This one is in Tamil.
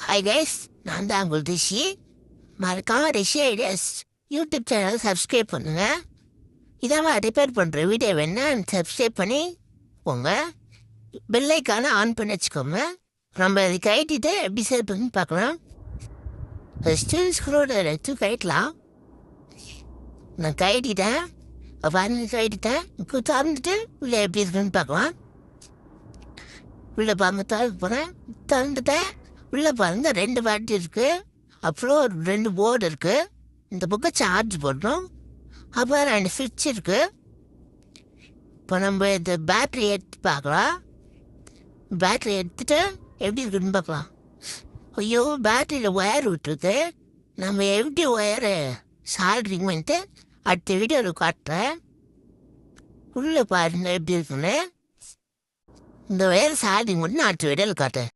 ஹாய் கைஸ், நான் தான் உங்கள் ரிஷி. மறக்காம ரிஷி ஐடியாஸ் யூடியூப் சேனல் சப்ஸ்கிரைப் பண்ணுங்க. இதாம ரிப்பேர் பண்ணுற வீடியோ வேணா சப்ஸ்கிரைப் பண்ணி போங்க. பெல்லைக்கான ஆன் பண்ணி வச்சுக்கோங்க. நம்ம அதை கைட்டிட்டு எப்படி சேல் பண்ணி பார்க்கலாம். ஃபஸ்ட்டு ஸ்க்ரோட எடுத்து கைட்டலாம். நான் கைட்டிட்டேன், கைட்டிட்டேன். இப்போ திறந்துட்டு உள்ளே எப்படி இருக்குன்னு பார்க்கலாம். உள்ளே பாருங்க, திறந்து போகிறேன், திறந்துட்டேன். உள்ளே பாருங்க 2 பேட்டரி இருக்குது, அப்புறம் 2 போர்டு இருக்குது. இந்த பக்கம் சார்ஜ் போடணும், அப்புறம் 2 ஸ்விட்ச் இருக்குது. இப்போ நம்ம இந்த பேட்ரி எடுத்து பார்க்கலாம். பேட்ரி எடுத்துகிட்டு எப்படி இருக்குன்னு பார்க்கலாம். ஐயோ, பேட்டரியில் ஒயர் விட்டுருக்கு. நம்ம எப்படி ஒயரு சால்ட்ரிங் பண்ணிட்டு அடுத்த வீடியோவில் காட்டுறேன். உள்ளே பாருங்க எப்படி இருக்குன்னு. இந்த ஒயர் சால்ட்ரிங் மட்டும் அடுத்த வீடியோவில் காட்டுறேன்.